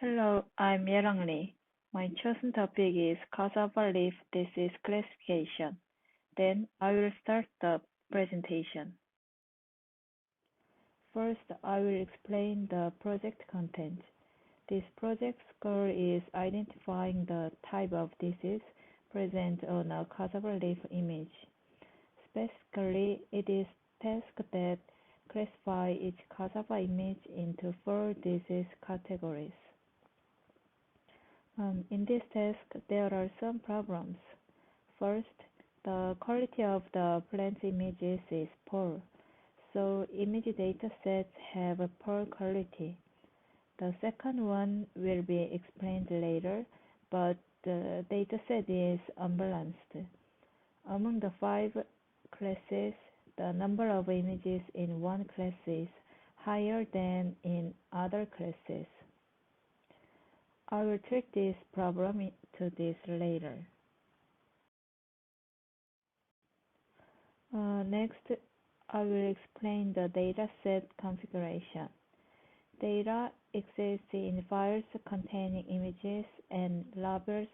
Hello, I'm Yerang Lee. My chosen topic is cassava leaf disease classification. Then I will start the presentation. First, I will explain the project content. This project's goal is identifying the type of disease present on a cassava leaf image. Specifically, it is task that classify each cassava image into four disease categories. In this task, there are some problems. First, the quality of the plant images is poor, so image datasets have a poor quality. The second one will be explained later, but the dataset is unbalanced. Among the five classes, the number of images in one class is higher than in other classes. I will treat this problem to this later. Next, I will explain the dataset configuration. Data exists in files containing images and labels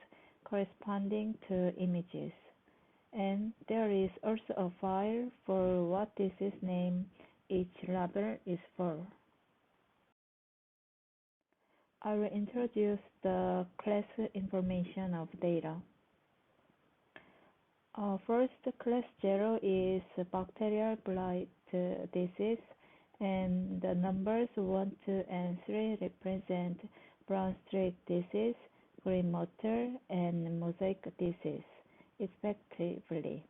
corresponding to images. And there is also a file for what disease name each label is for. I will introduce the class information of data. First, class 0 is bacterial blight disease, and the numbers 1, 2, and 3 represent brown streak disease, green mottle, and mosaic disease, respectively.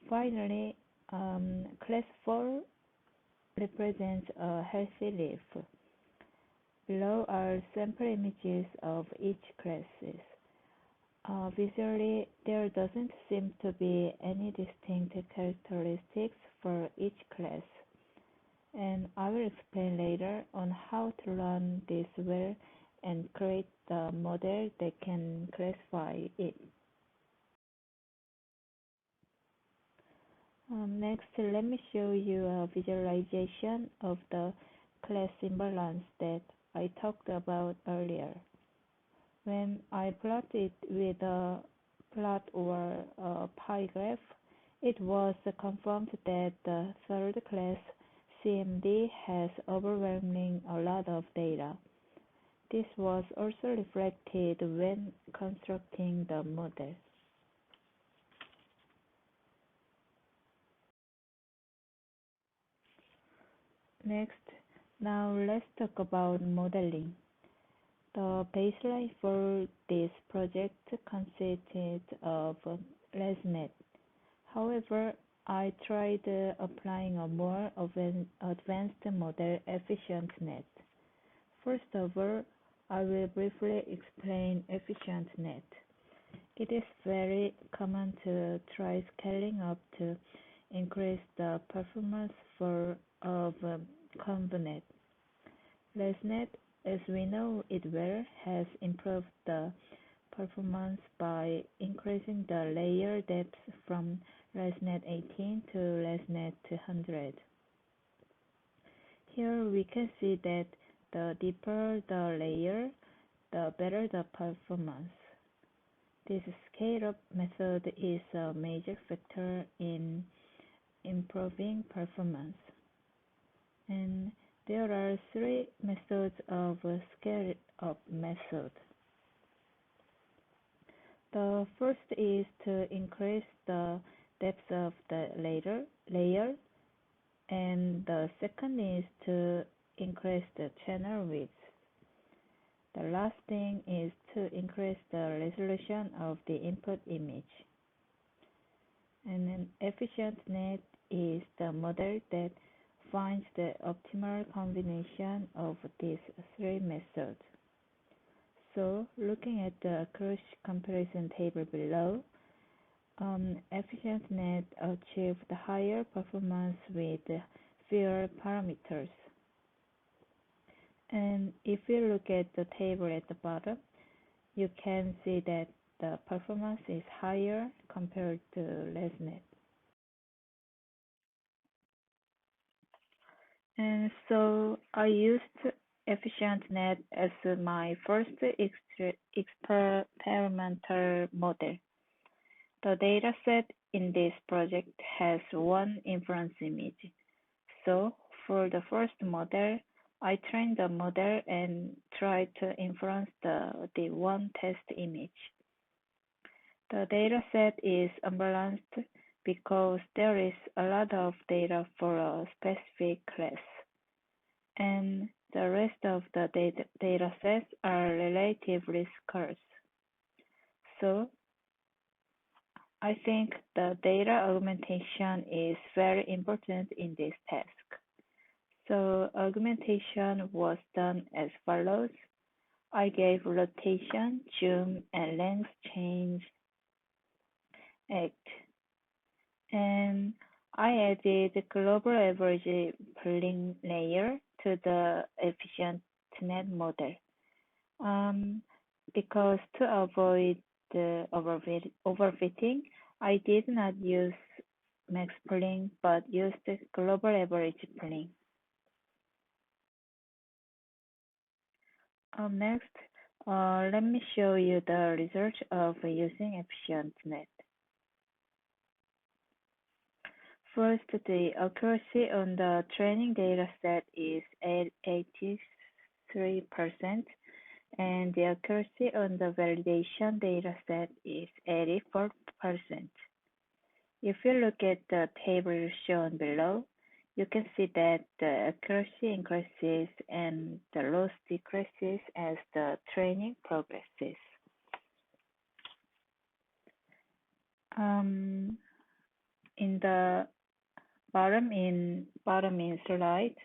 Finally, class 4 represents a healthy leaf. Below are sample images of each classes. Visually, there doesn't seem to be any distinct characteristics for each class, and I will explain later on how to run this well and create the model that can classify it. Next, let me show you a visualization of the class imbalance that I talked about earlier. When I plot it with a plot or a pie graph, it was confirmed that the third class, CMD, has overwhelming a lot of data. This was also reflected when constructing the model. Next, now let's talk about modeling. The baseline for this project consisted of ResNet. However, I tried applying a more advanced model, EfficientNet. First of all, I will briefly explain EfficientNet. It is very common to try scaling up to increase the performance of ConvNet. ResNet, as we know it well, has improved the performance by increasing the layer depth from ResNet 18 to ResNet 200. Here we can see that the deeper the layer, the better the performance. This scale-up method is a major factor in improving performance. And there are three methods of scale-up method. The first is to increase the depth of the layer, and the second is to increase the channel width. The last thing is to increase the resolution of the input image. And an EfficientNet is the model that finds the optimal combination of these three methods. So, looking at the Crush comparison table below, EfficientNet achieved higher performance with fewer parameters. And if you look at the table at the bottom, you can see that the performance is higher compared to ResNet. And so I used EfficientNet as my first experimental model. The dataset in this project has one inference image. So, for the first model, I trained the model and tried to inference the one test image. The dataset is unbalanced because there is a lot of data for a specific class, and the rest of the datasets are relatively scarce. So, I think the data augmentation is very important in this task. So augmentation was done as follows. I gave rotation, zoom, and length change act, and I added global average pooling layer to the EfficientNet model. Because to avoid the overfitting, I did not use max pooling but used global average pooling. Next, let me show you the result of using EfficientNet. First, the accuracy on the training dataset is at 83%, and the accuracy on the validation dataset is 84%. If you look at the table shown below, you can see that the accuracy increases and the loss decreases as the training progresses. In the bottom in slide,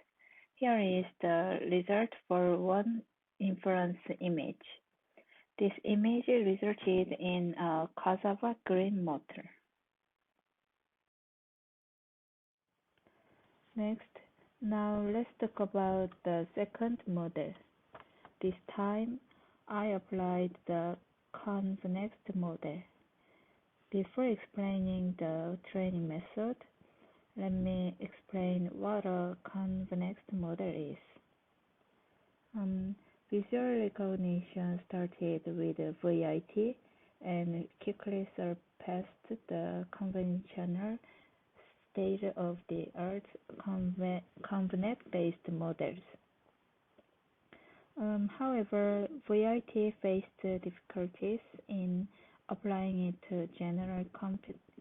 here is the result for one inference image. This image resulted in a cassava green motor. Next, now let's talk about the second model. This time, I applied the ConvNeXt model. Before explaining the training method, let me explain what a ConvNeXt model is. Visual recognition started with VIT and quickly surpassed the conventional state-of-the-art ConvNet-based models. However, VIT faced difficulties in applying it to general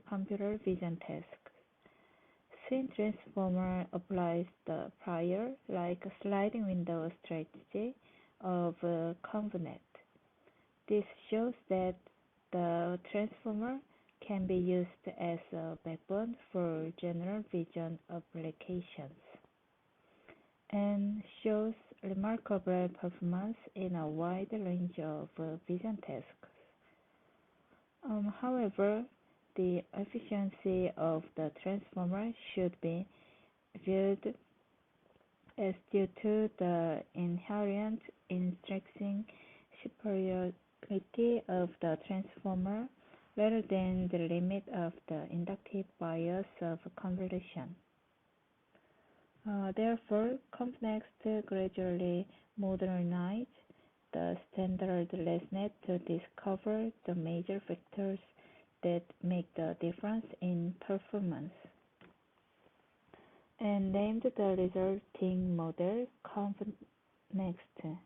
computer vision tasks. Scene Transformer applies the prior, like sliding window strategy of ConvNet. This shows that the transformer can be used as a backbone for general vision applications and shows remarkable performance in a wide range of vision tasks. However, the efficiency of the transformer should be viewed as due to the inherent intrinsic superiority of the transformer rather than the limit of the inductive bias of convolution. Therefore, ConvNeXt gradually modernized the standard LesNet to discover the major factors that make the difference in performance, and named the resulting model ConvNeXt.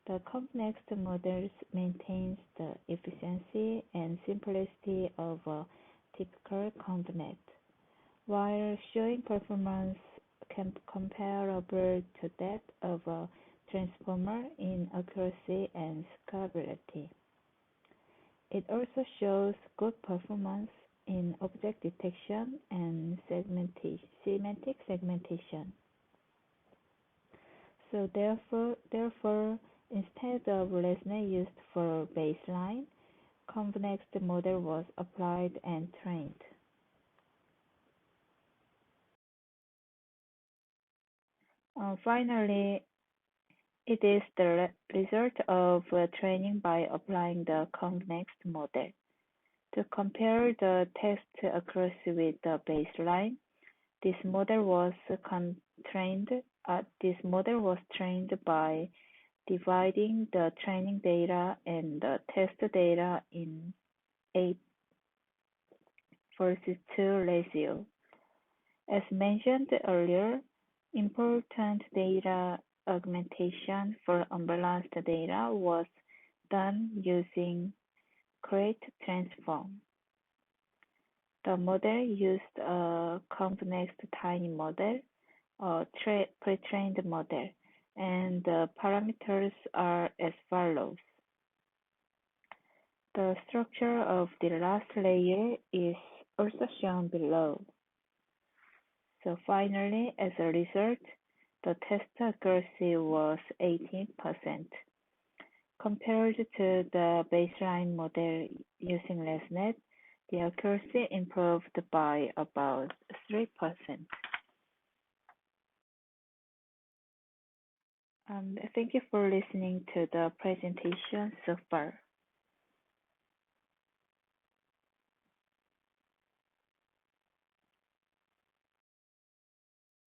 The ConvNeXt model maintains the efficiency and simplicity of a typical ConvNet, while showing performance comparable to that of a transformer in accuracy and scalability. It also shows good performance in object detection and semantic segmentation. So therefore, instead of LesNet used for baseline, ConvNeXt model was applied and trained. Finally, it is the result of training by applying the ConvNeXt model. To compare the test accuracy with the baseline, this model was trained This model was trained by dividing the training data and the test data in 8:2 ratio. As mentioned earlier, important data augmentation for unbalanced data was done using Crate transform. The model used a ConvNeXt tiny model, a pre-trained model, and the parameters are as follows. The structure of the last layer is also shown below. So finally, as a result, the test accuracy was 18%. Compared to the baseline model using ResNet, the accuracy improved by about 3%. Thank you for listening to the presentation so far.